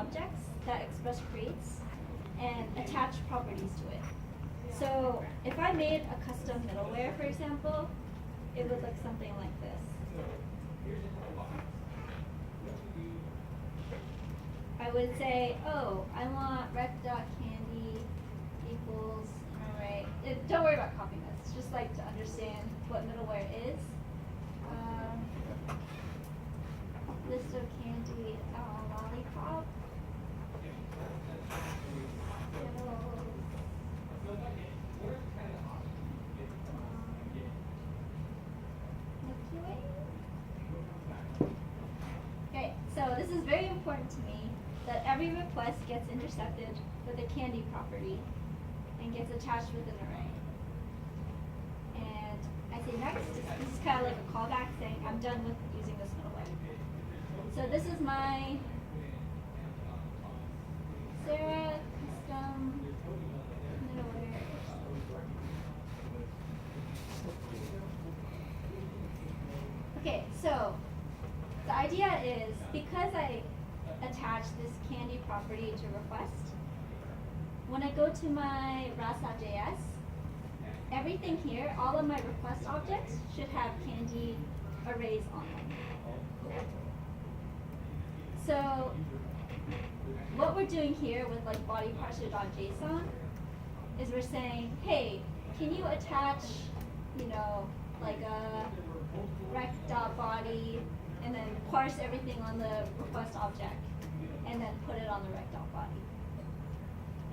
objects that Express creates and attach properties to it. So if I made a custom middleware, for example, it would look something like this. I would say, oh, I want rec.candy equals an array. Don't worry about copying this. Just like to understand what middleware is. List of candy lollipop. Okay, so this is very important to me that every request gets intercepted with a candy property and gets attached with an array. And I say next, this is kind of like a callback saying I'm done with using this middleware. So this is my Sarah custom middleware. Okay, so the idea is because I attach this candy property to request, when I go to my ras.js, everything here, all of my request objects should have candy arrays on them. So what we're doing here with like body parser.json is we're saying, hey, can you attach, like a rec.body and then parse everything on the request object and then put it on the rec.body.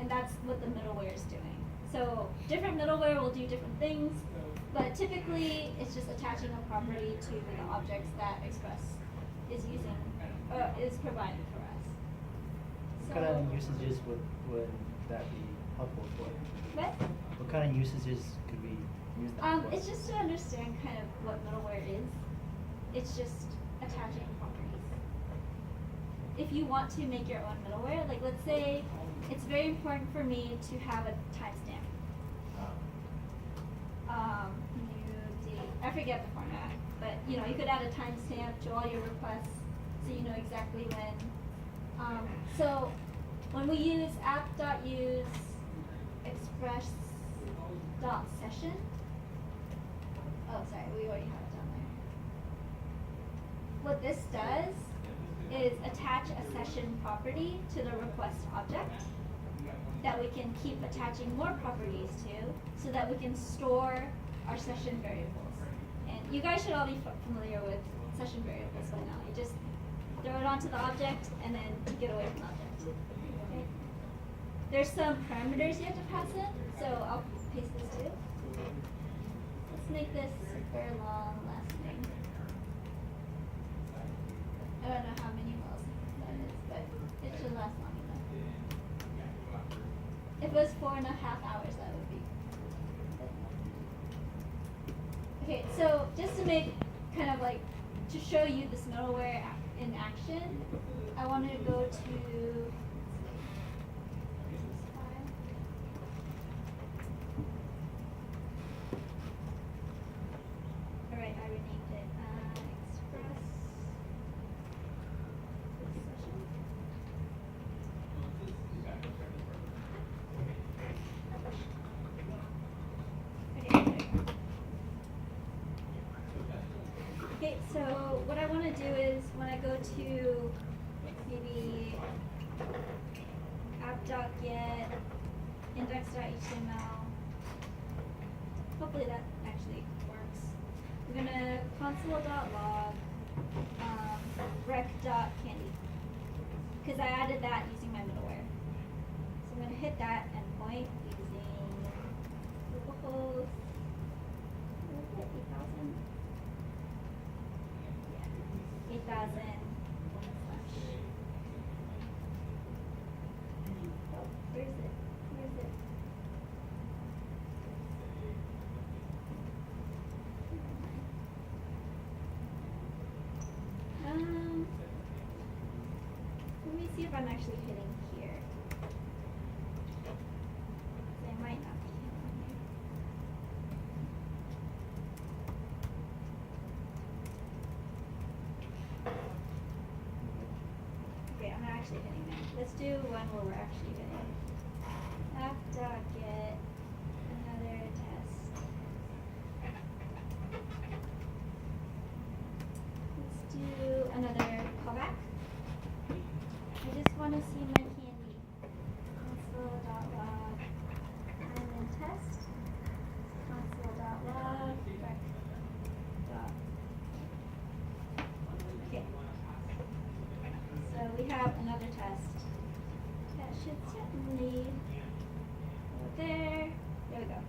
And that's what the middleware is doing. So different middleware will do different things, but typically it's just attaching a property to the objects that Express is using, is providing for us. What kind of usages would that be helpful for? What? What kind of usages could we use that for? It's just to understand kind of what middleware is. It's just attaching properties. If you want to make your own middleware, like let's say it's very important for me to have a timestamp. New date. I forget the format, but you could add a timestamp to all your requests so you know exactly when. So when we use app.use express.session, oh sorry, we already have it down there. What this does is attach a session property to the request object that we can keep attaching more properties to so that we can store our session variables. And you guys should all be familiar with session variables by now. You just throw it onto the object and then get away from the object. Okay. There's some parameters you have to pass in, so I'll paste this too. Let's make this super long lasting. I don't know how many miles that is, but it should last long enough. If it was 4.5 hours, that would be good. Okay, so just to make kind of like, to show you this middleware in action, I want to go to Alright, I renamed it Express session. Okay, so what I want to do is when I go to maybe app.get index.html, hopefully that actually works. We're going to console.log rec.candy because I added that using my middleware. So I'm going to hit that endpoint using localhost 8,000. 8,000 / oh, where is it? Where is it? Let me see if I'm actually hitting here. I might not be hitting here. Okay, I'm gonna actually hitting there. Let's do one where we're actually hitting. App.get another test. Let's do another callback. I just want to see my candy. Console.log and then test. Console.log rec dot. Okay. So we have another test. That should certainly go there. There we go.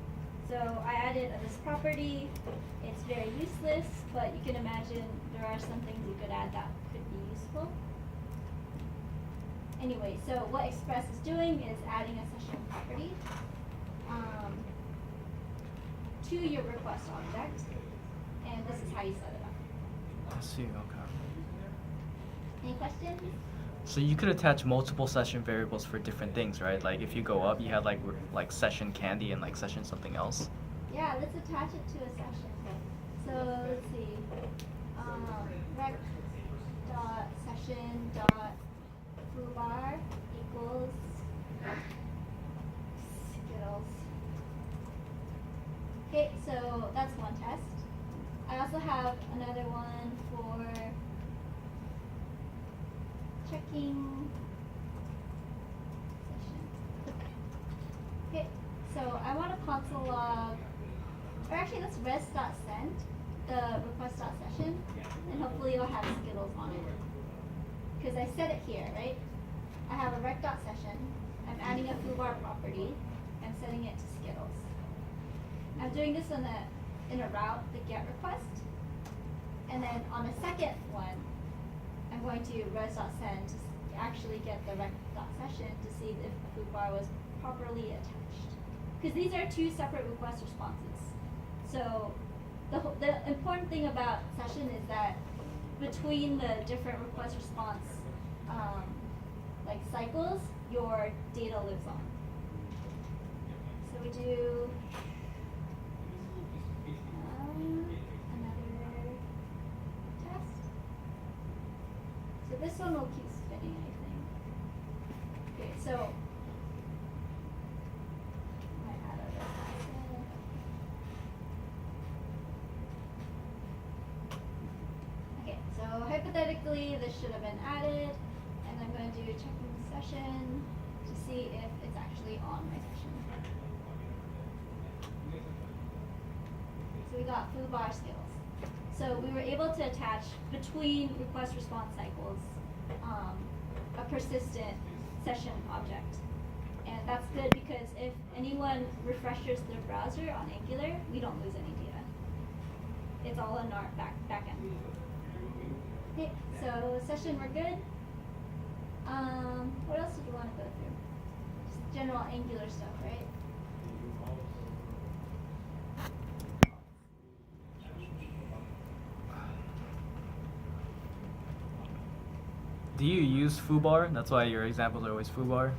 So I added this property. It's very useless, but you can imagine there are some things you could add that could be useful. Anyway, so what Express is doing is adding a session property to your request object, and this is how you set it up. I see, okay. Any questions? So you could attach multiple session variables for different things, right? Like if you go up, you had like session candy and like session something else. Yeah, let's attach it to a session. So let's see. Rec dot session dot foobar equals Skittles. Okay, so that's one test. I also have another one for checking session. Okay, so I want a console log, or actually let's res.send the request.session, and hopefully it'll have Skittles on it. Because I set it here, right? I have a rec.session, I'm adding a foobar property, I'm setting it to Skittles. I'm doing this in a route, the get request, and then on the second one, I'm going to res.send to actually get the rec.session to see if the foobar was properly attached. Because these are two separate request responses. So the important thing about session is that between the different request response like cycles, your data lives on. So we do another test. So this one will keep spinning, I think. Okay, so I might add other asset. Okay, so hypothetically this should have been added, and I'm going to do checking the session to see if it's actually on my session. So we got foobar skills. So we were able to attach between request response cycles a persistent session object. And that's good because if anyone refreshes their browser on Angular, we don't lose any data. It's all in our back end. Okay, so session we're good. What else did you want to go through? Just general Angular stuff, right? Do you use foobar? That's why your examples are always foobar.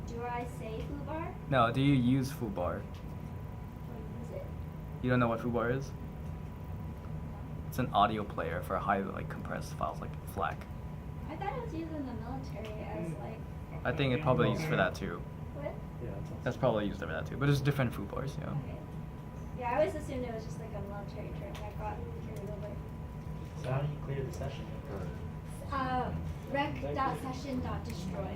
Do I say foobar? No, do you use foobar? Or use it? You don't know what foobar is? It's an audio player for highly compressed files like FLAC. I thought it was used in the military as like I think it probably used for that too. what? Yeah, That's probably used for that too. But it's different foodbars, yeah. Okay. Yeah, I always assumed it was just like a military term. I got carried over. So how do you clear the session? Rec.session.destroy.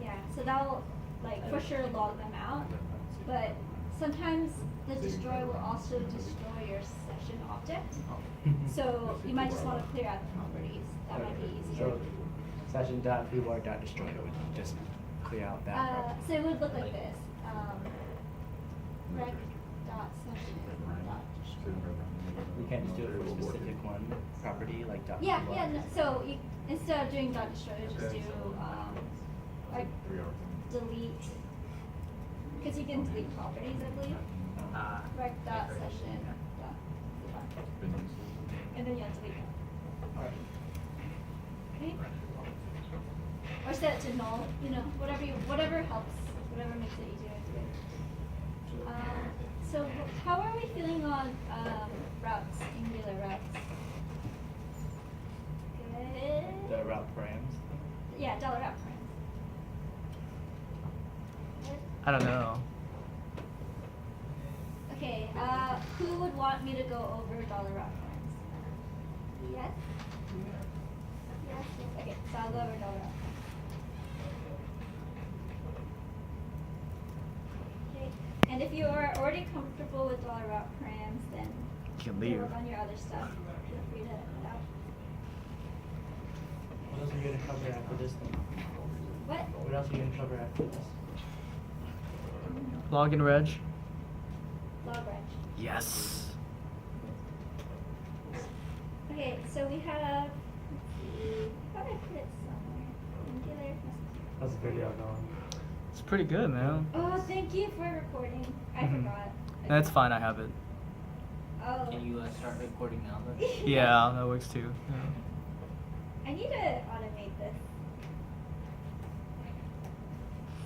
Yeah, so that'll like for sure log them out, but sometimes the destroy will also destroy your session object. So you might just want to clear out the properties. That might be easier. So session.foobar.destroy would just clear out that property. So it would look like this. Rec.session.destroy. You can't just do it for a specific one property like dot Yeah, foobar. yeah. No, so you, instead of doing dot destroy, you just do like delete, because you can delete properties, I believe. Rec dot session dot foobar. And then you have to delete them. Alright. Okay. Or set it to null. You know, whatever helps, whatever makes it easier to do. So how are we feeling on routes, Angular routes? Good. The route params. Yeah, dollar out params. What? I don't know. Okay, who would want me to go over dollar out params? Yes? Yes, yes. Okay, so I'll go over dollar out params. Okay, and if you are already comfortable with dollar out params, then You can you leave. work on your other stuff. Feel free to head out. What else are you gonna cover after this then? What? What else are you gonna cover after this? Login reg. Log reg. Yes. Okay, so we have, let's see, I thought I put it somewhere. Angular. How's the video going? It's pretty good, man. Oh, thank you for recording. I Mhm. forgot. That's fine. I have it. Oh. Can you start recording now then? Yeah, that works too. Yeah. I need to automate this.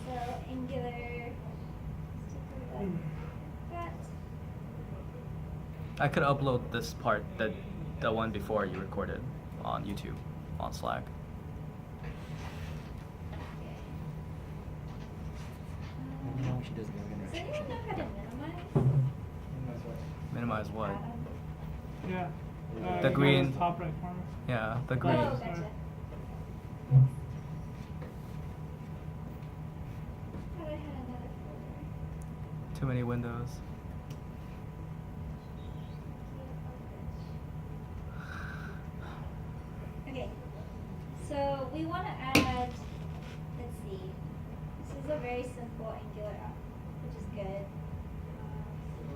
So Angular. That. I could upload this part, the one before you recorded, on YouTube, on Slack. You know, She doesn't have Does anyone know how to minimize? Minimize what? Minimize what? Atom? Yeah. The you go to green- Top right corner. Yeah, the green. Oh, Sorry. gotcha. Thought I had another folder. Too many windows. Okay, so we want to add, let's see, this is a very simple Angular app, which is good.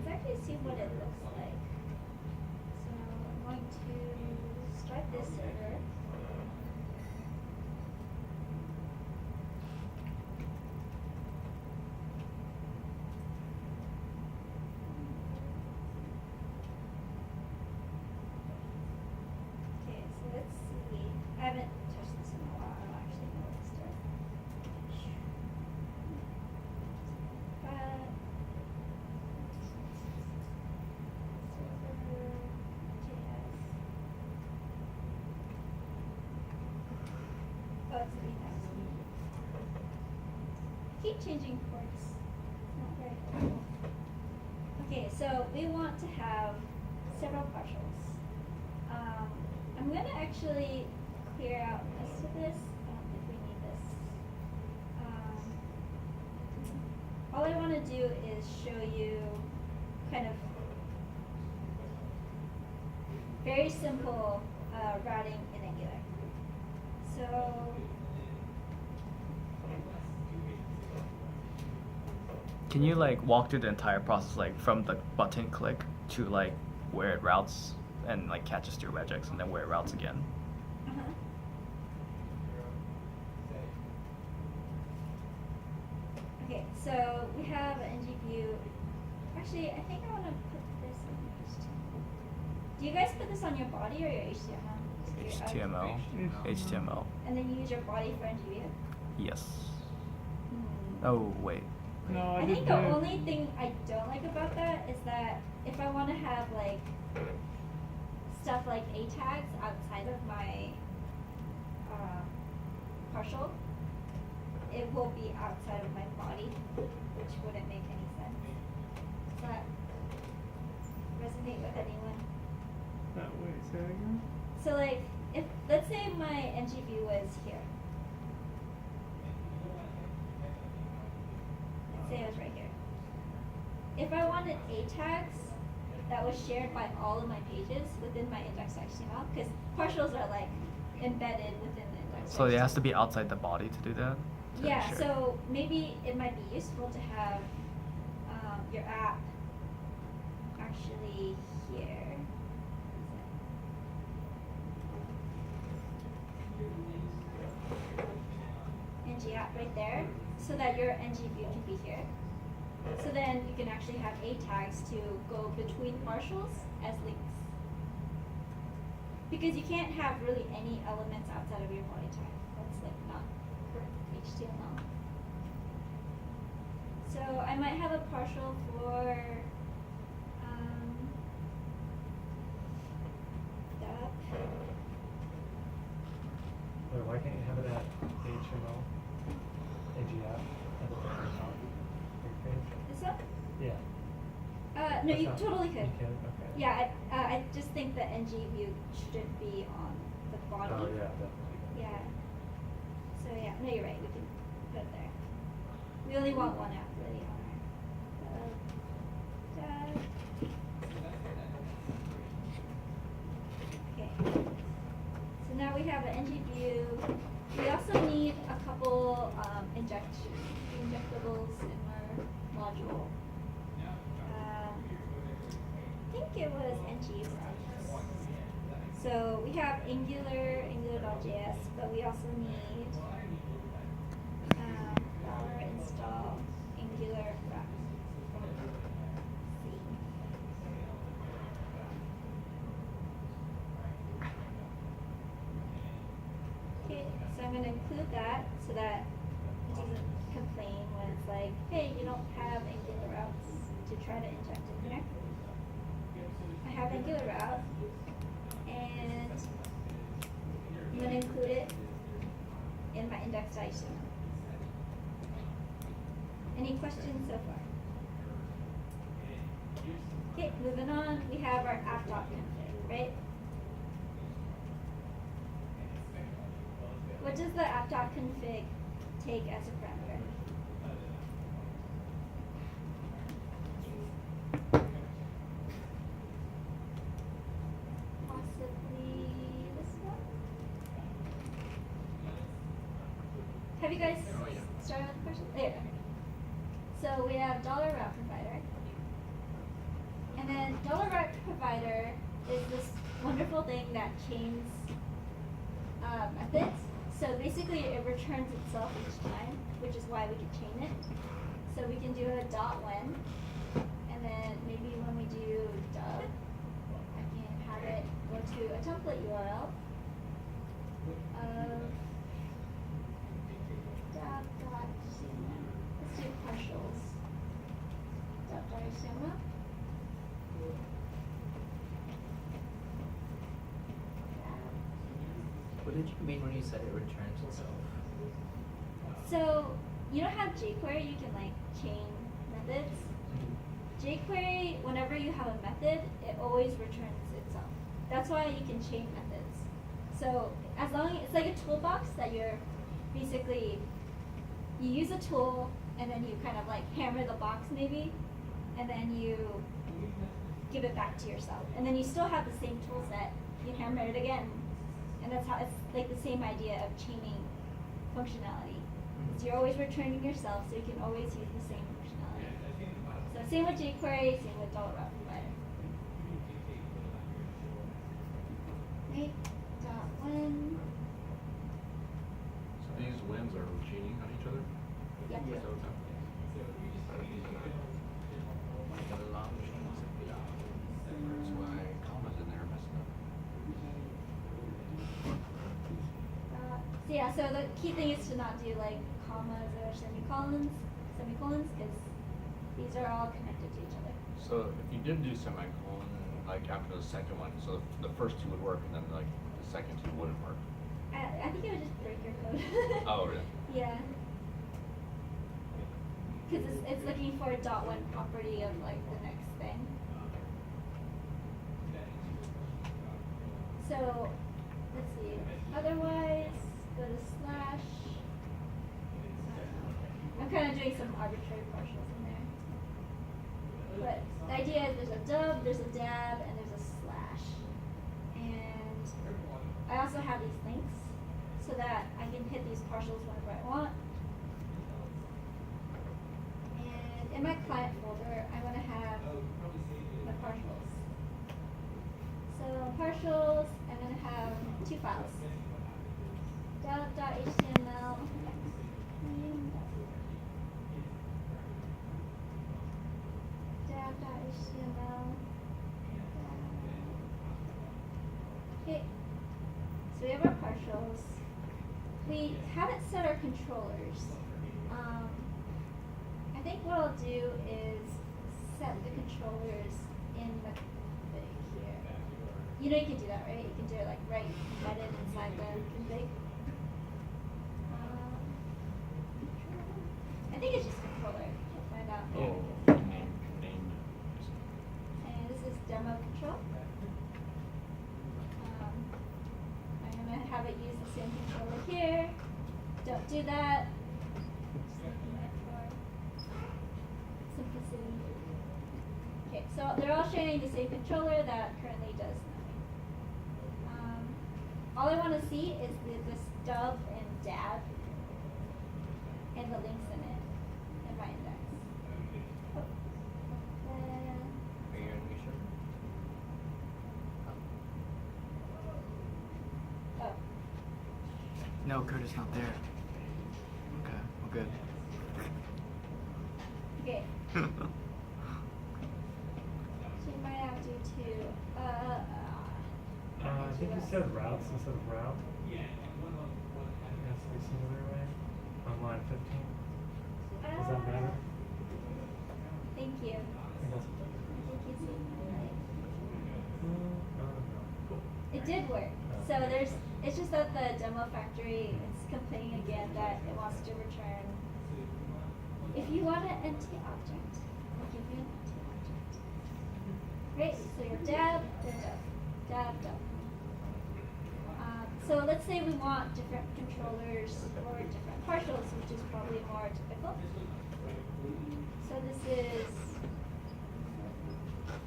Let's actually see what it looks like. So I'm going to start this server. Okay, so let's see. I haven't touched this in a while. I don't actually know what to start. Uh, server, JS. Oh, it's 3000. Keep changing ports. It's not very helpful. Okay, so we want to have several partials. I'm gonna actually clear out most of this. I don't think we need this. All I want to do is show you kind of very simple routing in Angular. So Can you like walk through the entire process, like from the button click to like where it routes and like catches to your regex and then where it routes again? uh-huh. Okay, so we have an ngView. Actually, I think I want to put this on HTML. Do you guys put this on your body or your HTML? Just your HTML. HTML. And then you use your body for ngView? Yes. Hmm. Oh wait. No, I did think the do it. only thing I don't like about that is that if I want to have like stuff like A tags outside of my partial, it will be outside of my body, which wouldn't make any sense. Does that resonate with anyone? Wait, say that again? So like, if let's say my ngView was here. Let's say it was right here. If I wanted A tags that was shared by all of my pages within my index.html, because partials are like embedded within the index. So it has to be outside the body to do that? To Yeah, share? so maybe it might be useful to have your app actually here. ng app right there, so that your ngView can be here. So then you can actually have A tags to go between partials as links. Because you can't have really any elements outside of your body tag. That's like not HTML. So I might have a partial for duck. Wait, why can't you have it at HTML ng app at the very top of your page? Is that? Yeah. No, That's you not- totally could. You can, okay. Yeah, I just think that NG view should be on the body. Oh, yeah, definitely. Yeah. So yeah, no, you're right. We can put it there. We only want one app really on our tab. Okay. So now we have an NG view. We also need a couple injectables in our module. I think it was NG stuff. So we have Angular.js, but we also need $install Angular wrap. Okay, so I'm going to include that so that it doesn't complain when it's like, hey, you don't have Angular routes to try to inject in here. I have Angular route, and I'm going to include it in my index.html. Any questions so far? Okay, moving on, we have our app.config, right? What does the app.config take as a parameter? Possibly this one? Have you guys started with the question? There. So we have $route provider. And then $route provider is this wonderful thing that chains methods. So basically it returns itself each time, which is why we can chain it. So we can do a .when, and then maybe when we do dub, I can have it go to a template URL of dub.html. Let's do partials. Dub.html. What did you mean when you said it returns itself? So you don't have jQuery, you can like chain methods. jQuery, whenever you have a method, it always returns itself. That's why you can chain methods. So as long it's like a toolbox that you're basically, you use a tool and then you kind of like hammer the box maybe, and then you give it back to yourself. And then you still have the same tool set, you hammer it again. And that's how it's like the same idea of chaining functionality. So you're always returning yourself, so you can always use the same functionality. So same with jQuery, same with $route provider. Right, .when. So these wins are cheating on each other? Yep. Yeah. So, Like a long chain of that's why commas in there messed up. So yeah, so the key thing is to not do like commas or semicolons, because these are all connected to each other. So if you did do semicolon, like after the second one, so the first two would work and then like the second two wouldn't work. I think it would just break your code. Oh, really? Yeah. Because it's looking for a .when property of like the next thing. So, let's see. Otherwise, go to slash. I'm kind of doing some arbitrary partials in there. But the idea is there's a dub, there's a dab, and there's a slash. And I also have these links so that I can hit these partials whenever I want. And in my client folder, I want to have the partials. So partials, I'm going to have two files. Dub.html dab.html. Okay, so we have our partials. We haven't set our controllers. I think what I'll do is set the controllers in the config here. You know you can do that, right? You can do it like right embedded inside the config. here. Don't do that. Simplicity. Okay, so they're all sharing the same controller that currently does nothing. All I want to see is the stub and dab and the links in it in my index. Oh. Are you sure? Oh. No, Curtis not there. Okay, we're good. Okay. So you might have to I think you said routes instead of route. That's the singular way. On line 15. Does that matter? Thank you. I guess it does. I think you see my right. I don't know. It did work. So it's just that the demo factory is complaining again that it wants to return. If you want an empty object, I'll give you an empty object. Great, so your dab, then dab, dab. So let's say we want different controllers or different partials, which is probably more typical. So this is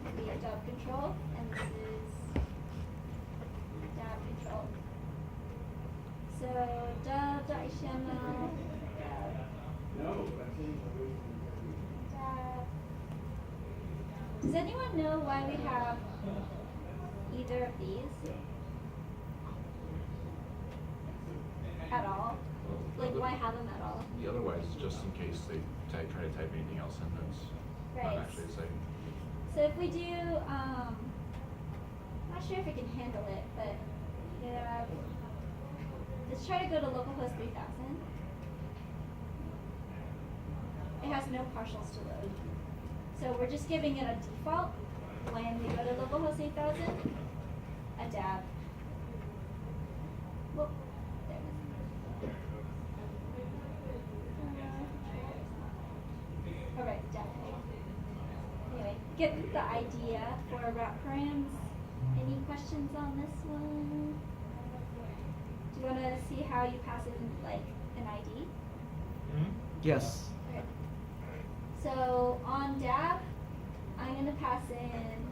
maybe a dub control, and this is dab control. So dub.html, dab. Does anyone know why we have either of these at all? Like, why have them at all? The otherwise, just in case they try to type anything else in that's Right. not actually a site. So if we do, not sure if it can handle it, but yeah, let's try to go to localhost 3000. It has no partials to load. So we're just giving it a default when we go to localhost 8000, a dab. Whoop, there it is. Alright, dab. Anyway, get the idea for route params. Any questions on this one? Do you want to see how you pass in like an ID? Yes. Okay. So on dab, I'm going to pass in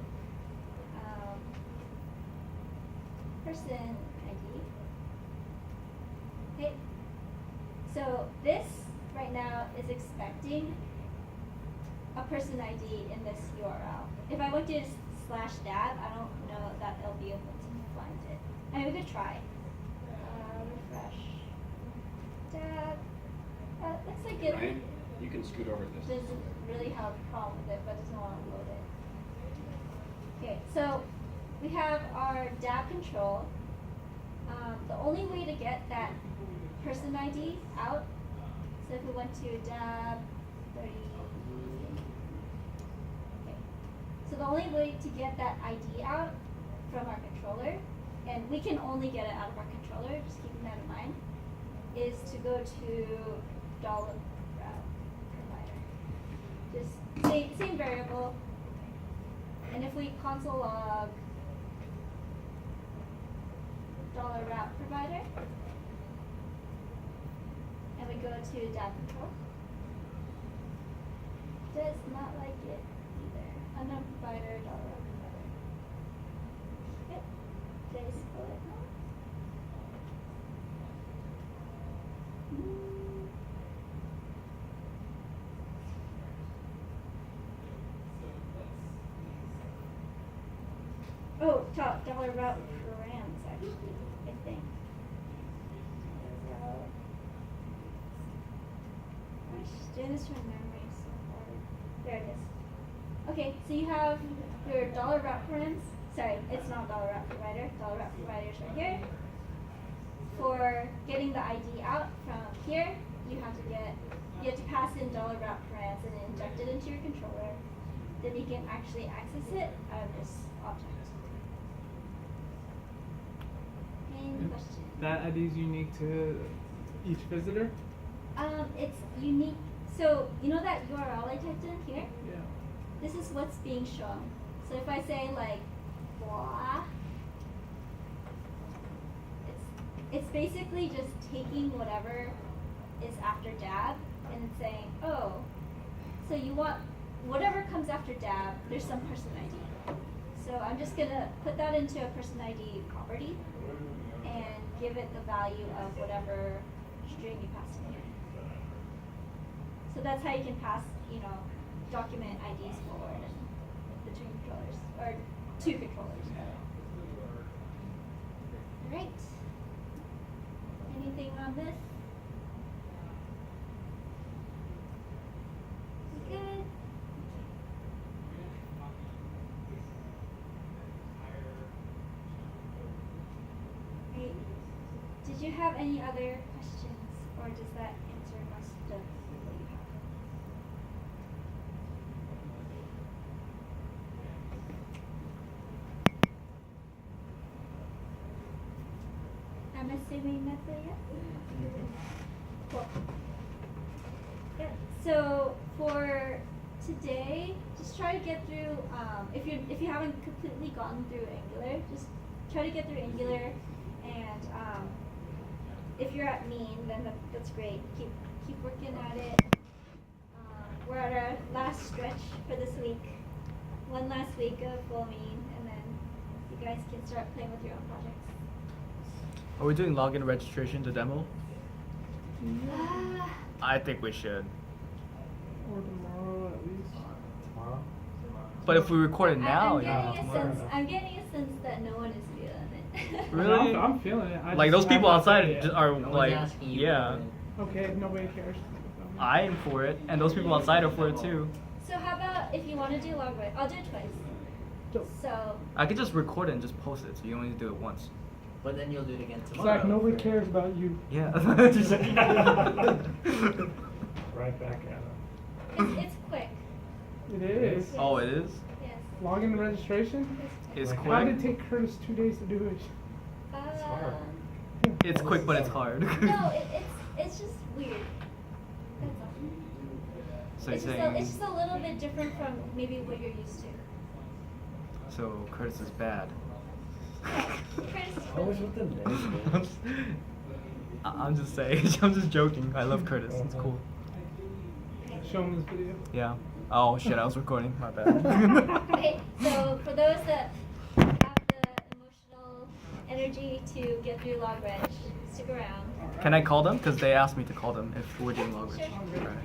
person ID. Okay. So this right now is expecting a person ID in this URL. If I went to /dab, I don't know that it'll be able to find it. I mean, we could try. Refresh. Dab. Looks like it Ryan, you can scoot over this. doesn't really have a problem with it, but doesn't want to load it. Okay, so we have our dab control. The only way to get that person ID out, so if we went to dab 30, okay. So the only way to get that ID out from our controller, and we can only get it out of our controller, just keeping that in mind, is to go to $route provider. Just same variable. And if we console log $route provider, and we go to dab control, does not like it either. Unknown provider, $route provider. Yep. Did I spell it wrong? Oh, $route params actually, I think. Gosh, doing this from memory is so hard. There it is. Okay, so you have your $route params. Sorry, it's not $route provider. $route provider is right here. For getting the ID out from here, you have to pass in $route params and inject it into your controller. Then you can actually access it out of this object. Any questions? That ID is unique to each visitor? It's unique. So you know that URL I typed in here? Yeah. This is what's being shown. So if I say like blah, it's basically just taking whatever is after dab and saying, oh, so you want whatever comes after dab, there's some person ID. So I'm just gonna put that into a person ID property and give it the value of whatever string you pass in here. So that's how you can pass, document IDs forward and between controllers, or two controllers. Alright. Anything on this? We good? Great. Did you have any other questions, or does that answer most of what you have? I'm assuming that's a yes? Cool. Good. So for today, just try to get through, if you haven't completely gotten through Angular, just try to get through Angular, and if you're at mean, then that's great. Keep working at it. We're at our last stretch for this week. One last week of full mean, and then you guys can start playing with your own projects. Are we doing login registration to demo? Ah, I think we should. Or tomorrow at least. Tomorrow? But if we record it now, I'm getting a sense that no one is feeling it. Really? I'm feeling it. I Like just those people have not outside done it yet. are No one's like, asking you yeah, for it. Okay, nobody cares. I'm for it, and those people outside are for it too. So how about if you want to do log reg? I'll do it twice. So I could just record it and just post it, so you only do it once. But then you'll do it again tomorrow. Zach, nobody for- cares about you. Yeah. Right back at him. it's quick. It is. Oh, it is? Yes. Login registration? It's How quick. did it take Curtis 2 days to do it? Uh, It's quick, but it's hard. no, it's just weird. That's all. So you're It's just, saying, it's just a little bit different from maybe what you're used to. so Curtis is bad. Chris, Always with the negative. I'm just saying. I'm just joking. I love Curtis. It's cool. Show him this video. Yeah. Oh shit! I was recording. My bad. Okay, so for those that have the emotional energy to get through log reg, stick around. Can I call them? Because they asked me to call them if we're doing log Sure. reg. Alright.